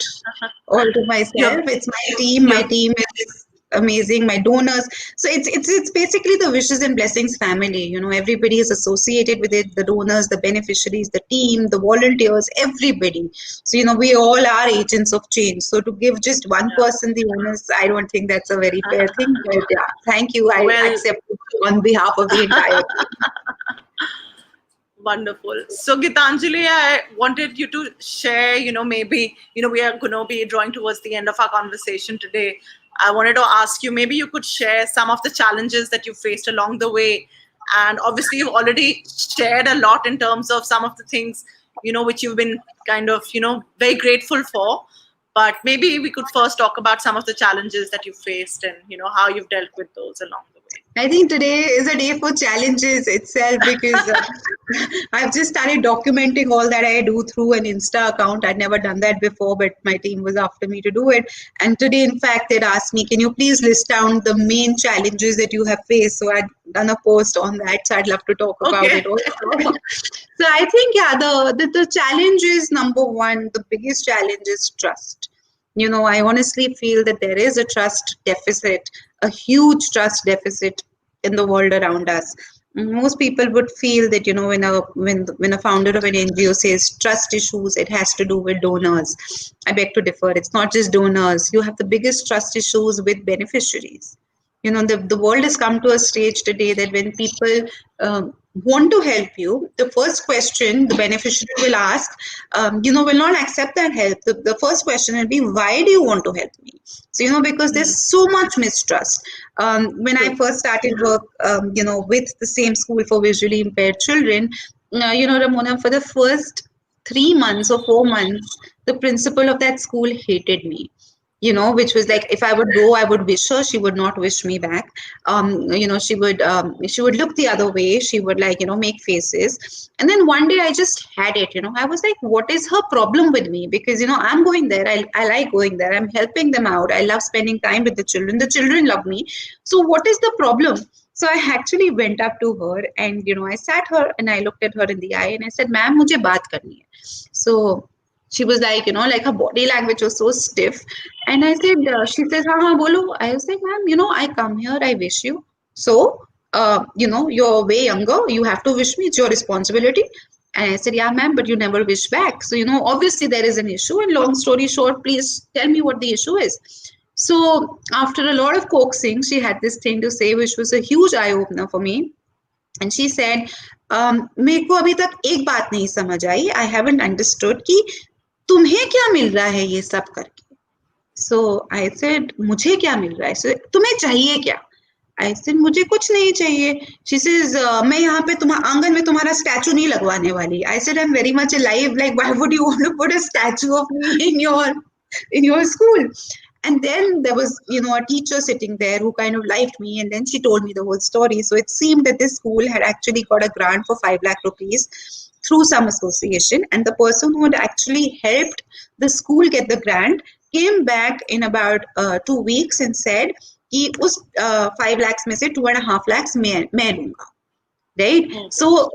all to myself. It's my team. My team is amazing. My donors. So it's basically the wishes and blessings family. Everybody is associated with it. The donors, the beneficiaries, the team, the volunteers, everybody. So we all are agents of change. So to give just one person the honors, I don't think that's a very fair thing. But yeah, thank you. I accept it on behalf of the entire team. Wonderful. So Geetanjali, I wanted you to share, maybe, we are going to be drawing towards the end of our conversation today. I wanted to ask you, maybe you could share some of the challenges that you faced along the way. And obviously you've already shared a lot in terms of some of the things, which you've been kind of, very grateful for. But maybe we could first talk about some of the challenges that you faced and, how you've dealt with those along the way. I think today is a day for challenges itself because I've just started documenting all that I do through an Insta account. I'd never done that before, but my team was after me to do it. And today, in fact, they'd asked me, can you please list down the main challenges that you have faced? So I'd done a post on that. So I'd love to talk about it also. So I think, the challenge is number one, the biggest challenge is trust. I honestly feel that there is a trust deficit, a huge trust deficit in the world around us. Most people would feel that, when a founder of an NGO says trust issues, it has to do with donors. I beg to differ. It's not just donors. You have the biggest trust issues with beneficiaries. The world has come to a stage today that when people want to help you, the first question the beneficiary will ask, will not accept that help. The first question will be, why do you want to help me? So, because there's so much mistrust. When I first started work, with the same school for visually impaired children, Rammona, for the first 3 months or 4 months, the principal of that school hated me. which was like if I would go, I would wish her, she would not wish me back. She would look the other way. She would like make faces. And then one day I just had it. I was like, what is her problem with me? Because I'm going there. I like going there. I'm helping them out. I love spending time with the children. The children love me. So what is the problem? So I actually went up to her and I sat her and I looked at her in the eye and I said, "Ma'am, मुझे बात करनी है." So she was like, like her body language was so stiff. And I said, she says, "हाँ bolo." I was like, "Ma'am, I come here, I wish you. So, you're way younger. You have to wish me. It's your responsibility." And I said, "Yeah, ma'am, but you never wish back. So, obviously there is an issue. And long story short, please tell me what the issue is." So, after a lot of coaxing, she had this thing to say, which was a huge eye opener for me. And she said, मेरे को अभी तक एक बात नहीं समझ आई. I haven't understood कि तुम्हें क्या मिल रहा है ये सब करके. So I said, मुझे क्या मिल रहा है? So, तुम्हें चाहिए क्या? I said, मुझे कुछ नहीं चाहिए. She says, मैं यहाँ पे तुम्हारा आंगन में तुम्हारा स्टैचू नहीं लगवाने वाली. I said, I'm very much alive. Like, why would you want to put a statue of me in your school? And then there was, a teacher sitting there who kind of liked me, and then she told me the whole story. So it seemed that this school had actually got a grant for 5 lakh rupees through some association, and the person who had actually helped the school get the grant came back in about 2 weeks and said कि उस 5 lakhs में से 2.5 lakhs मैं लूंगा. Right. So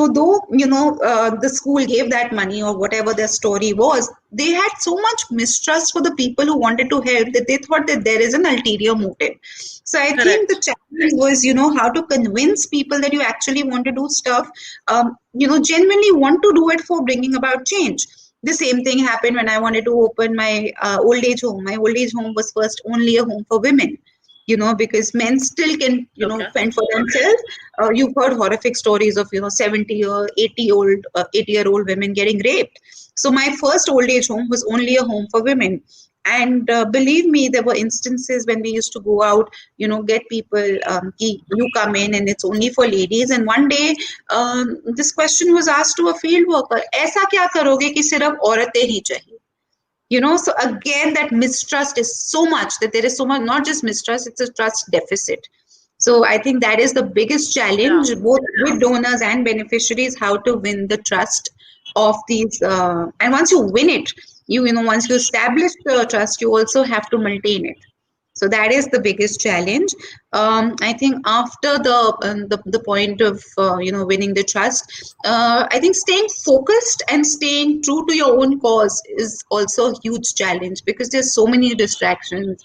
though the school gave that money or whatever their story was, they had so much mistrust for the people who wanted to help that they thought that there is an ulterior motive. So I think the challenge was how to convince people that you actually want to do stuff, genuinely want to do it for bringing about change. The same thing happened when I wanted to open my old age home. My old age home was first only a home for women, because men still can, fend for themselves. You've heard horrific stories of, 70 or 80-year-old women getting raped. So my first old age home was only a home for women. And believe me, there were instances when we used to go out, get people, you come in and it's only for ladies. And one day, this question was asked to a field worker, ऐसा क्या करोगे कि सिर्फ औरतें ही चाहिए? So again, that mistrust is so much that there is so much, not just mistrust, it's a trust deficit. So I think that is the biggest challenge, both with donors and beneficiaries, how to win the trust of these. And once you win it, once you establish the trust, you also have to maintain it. So that is the biggest challenge. I think after the point of winning the trust, I think staying focused and staying true to your own cause is also a huge challenge, because there's so many distractions.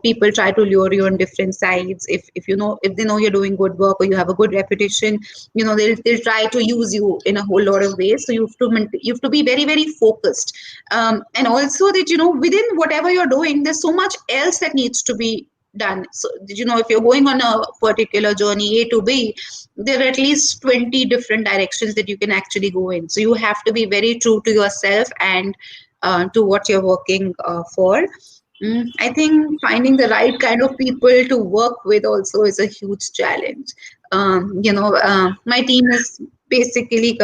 People try to lure you on different sides. If they know you're doing good work or you have a good reputation, they'll try to use you in a whole lot of ways. So you have to be very, very focused, and also that within whatever you're doing, there's so much else that needs to be done. So if you're going on a particular journey A to B, there are at least 20 different directions that you can actually go in. So you have to be very true to yourself and to what you're working for. I think finding the right kind of people to work with also is a huge challenge. My team is basically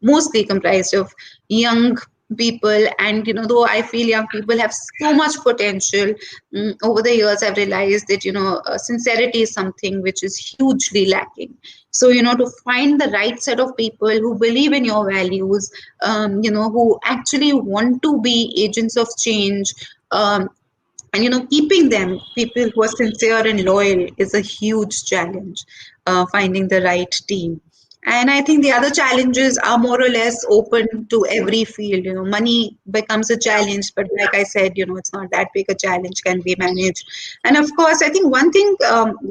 mostly comprised of young people, and though I feel young people have so much potential, over the years I've realized that sincerity is something which is hugely lacking. So to find the right set of people who believe in your values, who actually want to be agents of change, and keeping them people who are sincere and loyal is a huge challenge, finding the right team. And I think the other challenges are more or less open to every field. Money becomes a challenge, but like I said, it's not that big a challenge, can be managed. And of course, I think one thing,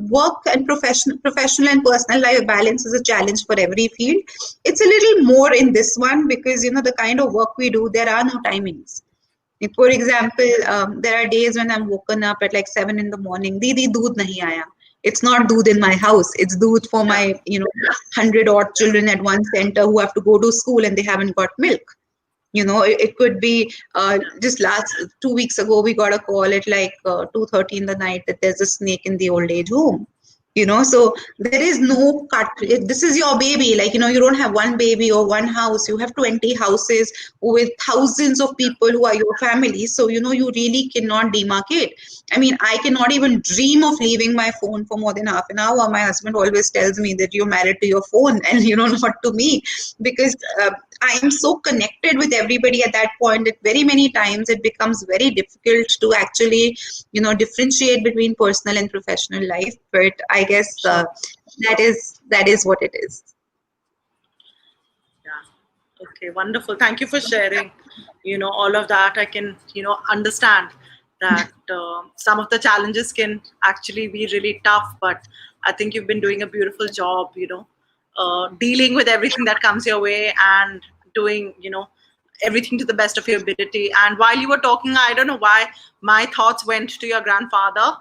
work and professional and personal life balance is a challenge for every field. It's a little more in this one because the kind of work we do, there are no timings. For example, there are days when I'm woken up at like 7 in the morning. Didi, doodh nahi aaya. It's not doodh in my house. It's doodh for my, 100 odd children at one center who have to go to school and they haven't got milk. It could be just last 2 weeks ago, we got a call at like 2:30 in the night that there's a snake in the old age home. So there is no cut. This is your baby, like, you don't have one baby or one house, you have 20 houses with thousands of people who are your family. So you really cannot demarcate. I mean, I cannot even dream of leaving my phone for more than half an hour. My husband always tells me that you're married to your phone and not to me, because I am so connected with everybody at that point that very many times it becomes very difficult to actually differentiate between personal and professional life. But I guess Sure. that is what it is. Yeah. Okay, wonderful. Thank you for sharing, all of that. I can, understand that some of the challenges can actually be really tough, but I think you've been doing a beautiful job, dealing with everything that comes your way and doing, everything to the best of your ability. And while you were talking, I don't know why my thoughts went to your grandfather.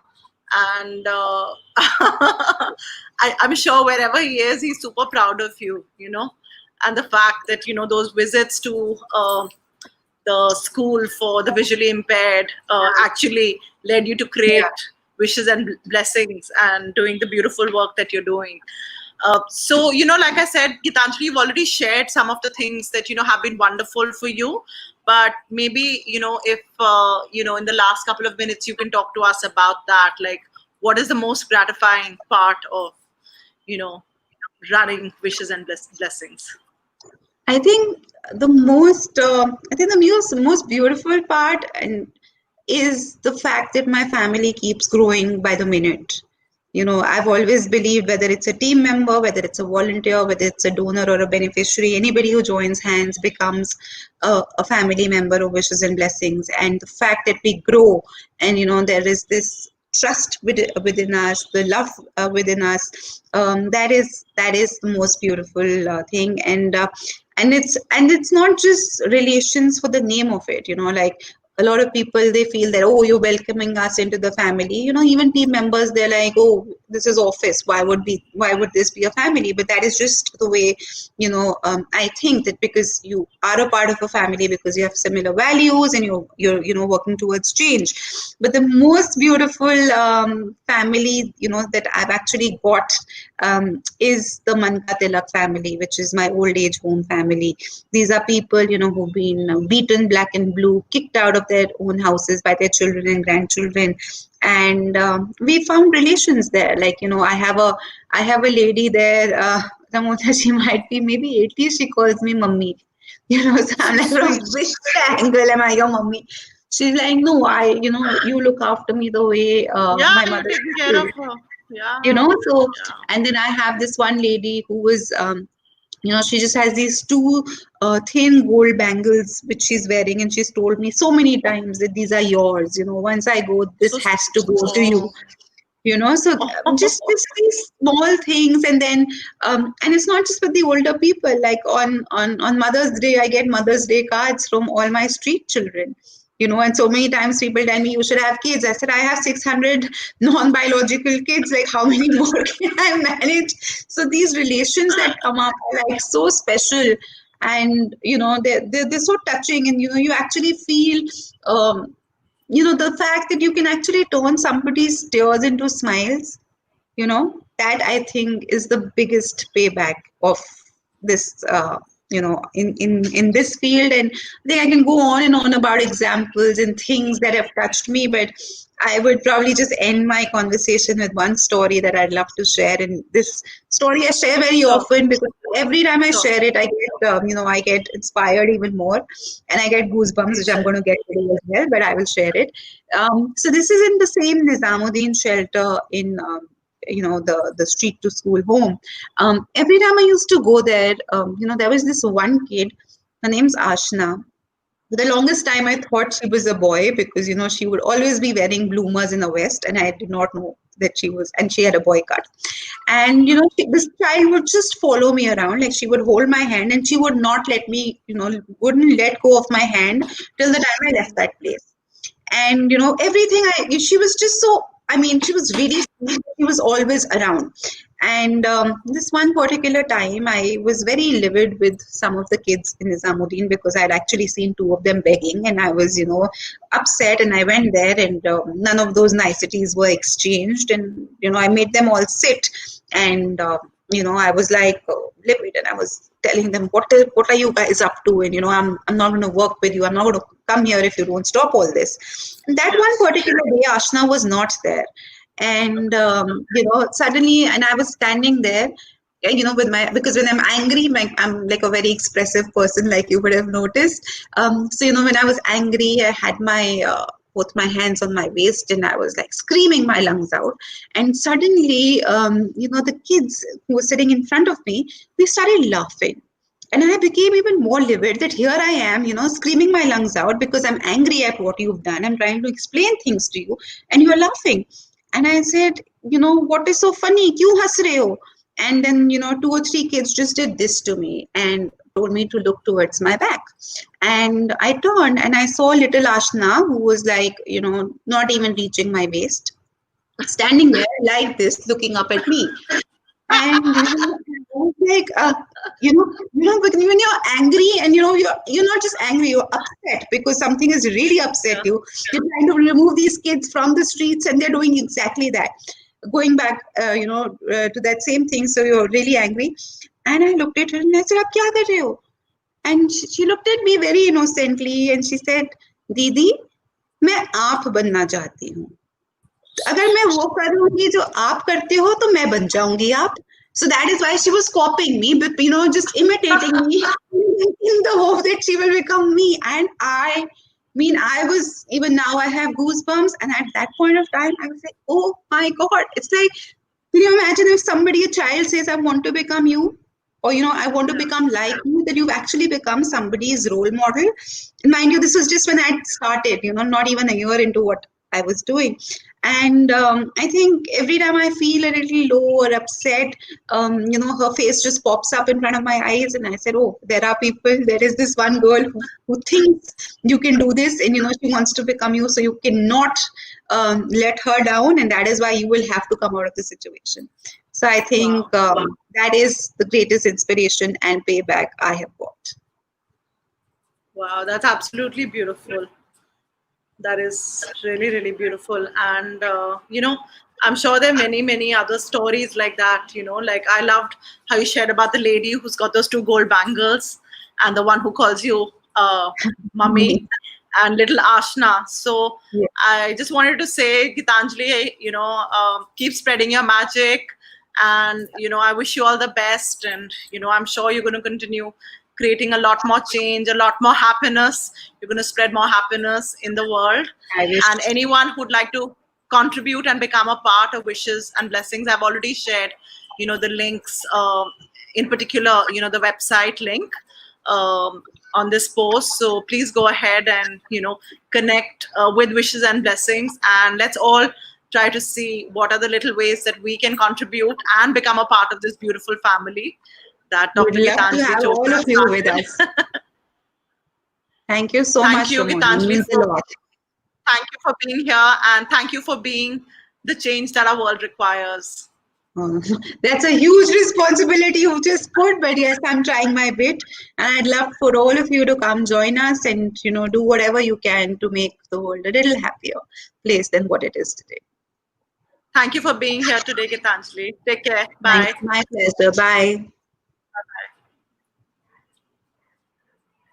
And I'm sure wherever he is, he's super proud of you, and the fact that, those visits to the school for the visually impaired actually led you to create Yeah. wishes and blessings and doing the beautiful work that you're doing. So, like I said, Gitanjali, you've already shared some of the things that, have been wonderful for you. But maybe, if, in the last couple of minutes, you can talk to us about that. Like, what is the most gratifying part of, you know, running wishes and blessings? I think the most beautiful part and is the fact that my family keeps growing by the minute. I've always believed, whether it's a team member, whether it's a volunteer, whether it's a donor or a beneficiary, anybody who joins hands becomes a family member of wishes and blessings. And the fact that we grow, and there is this trust within us, the love within us, that is the most beautiful thing. And it's not just relations for the name of it. Like, a lot of people, they feel that, oh, you're welcoming us into the family. Even team members, they're like, oh, this is office, why would this be a family? But that is just the way. I think that because you are a part of a family, because you have similar values, and you're working towards change. But the most beautiful family that I've actually got is the Manka Tilak family, which is my old age home family. These are people, who've been beaten black and blue, kicked out of their own houses by their children and grandchildren. And we found relations there. Like, I have a lady there, Ramona, she might be maybe 80, she calls me mummy. So I'm So like, from sweet. which angle am I your mummy? She's like, no, you look after me the way Yeah, my you're mother taking care of did. her. Yeah, So, yeah. and then I have this one lady who was, she just has these two thin gold bangles which she's wearing, and she's told me so many times that these are yours. Once I go, this So has to sweet. go to you. So just these small things. And then and it's not just for the older people. Like, on Mother's Day, I get Mother's Day cards from all my street children. And so many times people tell me, you should have kids. I said, I have 600 non-biological kids. Like, how many more can I manage? So these relations that come up are like so special. And they're so touching. And you actually feel the fact that you can actually turn somebody's tears into smiles. That I think is the biggest payback of this in this field. And I think I can go on and on about examples and things that have touched me, but I would probably just end my conversation with one story that I'd love to share. And this story I share very Sure, often, because every time I sure. share it, I get inspired even more, and I get goosebumps, which Please I'm share. going to get today as well. But I will share it. So this is in the same Nizamuddin shelter in the street to school home. Every time I used to go there, there was this one kid. Her name's Ashna. For the longest time, I thought she was a boy, because she would always be wearing bloomers in the West, and I did not know that she was, and she had a boy cut. And this child would just follow me around. Like, she would hold my hand, and she would not let me, wouldn't let go of my hand till the time I left that place. And everything, she was just so, I mean, she was really sweet. She was always around. And this one particular time, I was very livid with some of the kids in Nizamuddin because I had actually seen two of them begging, and I was, upset. And I went there, and none of those niceties were exchanged. And I made them all sit, and I was like livid, and I was telling them, what are you guys up to? And I'm not going to work with you. I'm not going to come here if you don't stop all this. And that one particular day, Ashna was not there, and suddenly, and I was standing there, with my, because when I'm angry, I'm like a very expressive person, like you would have noticed. So when I was angry, I had my both my hands on my waist, and I was like screaming my lungs out. And suddenly, the kids who were sitting in front of me, they started laughing. And I became even more livid that here I am, screaming my lungs out because I'm angry at what you've done. I'm trying to explain things to you, and you're laughing. And I said, what is so funny? Kyun has rahe ho? And then, two or three kids just did this to me and told me to look towards my back. And I turned and I saw little Ashna, who was like, not even reaching my waist, standing there like this, looking up at me. And I was like, because when you're angry and you're not just angry, you're upset because something has really upset you. You're trying to remove these kids from the streets, and they're doing exactly that, going back, to that same thing. So you're really angry. And I looked at her and I said, "Ab kya kar rahe ho?" And she looked at me very innocently and she said, "Didi, मैं आप बनना चाहती हूँ. अगर मैं वो करूंगी जो आप करते हो तो मैं बन जाऊंगी आप." So that is why she was copying me, but just imitating me in the hope that she will become me. And I mean, I was, even now I have goosebumps. And at that point of time, I was like, oh my God, it's like, can you imagine if somebody, a child says, I want to become you? Or, I want to become like you, that you've actually become somebody's role model. And mind you, this was just when I started, not even a year into what I was doing. And I think every time I feel a little low or upset, her face just pops up in front of my eyes. And I said, oh, there are people, there is this one girl who thinks you can do this, and, she wants to become you. So you cannot let her down. And that is why you will have to come out of the situation. So I think that is the greatest inspiration and payback I have got. Wow, that's absolutely beautiful. That is really, really beautiful. And, I'm sure there are many, many other stories like that, like I loved how you shared about the lady who's got those two gold bangles and the one who calls you mummy, and little Ashna. So Yeah. I just wanted to say, Geetanjali, keep spreading your magic. And, I wish you all the best. And, I'm sure you're going to continue creating a lot more change, a lot more happiness. You're going to spread more happiness in the world. I wish. And anyone who'd like to contribute and become a part of Wishes and Blessings, I've already shared, the links, in particular, the website link on this post. So please go ahead and, connect with Wishes and Blessings, and let's all try to see what are the little ways that we can contribute and become a part of this beautiful family that Dr. We'd love to Geetanjali have all Chopra of you with us. Thank Thank you so much, you, Rammona. It Geetanjali. means a lot. Thank you for being here, and thank you for being the change that our world requires. That's a huge responsibility you just put, but yes, I'm trying my bit, and I'd love for all of you to come join us and do whatever you can to make the world a little happier place than what it is today. Thank you for being here today, Geetanjali. Take care. Bye. Thanks, my pleasure. Bye.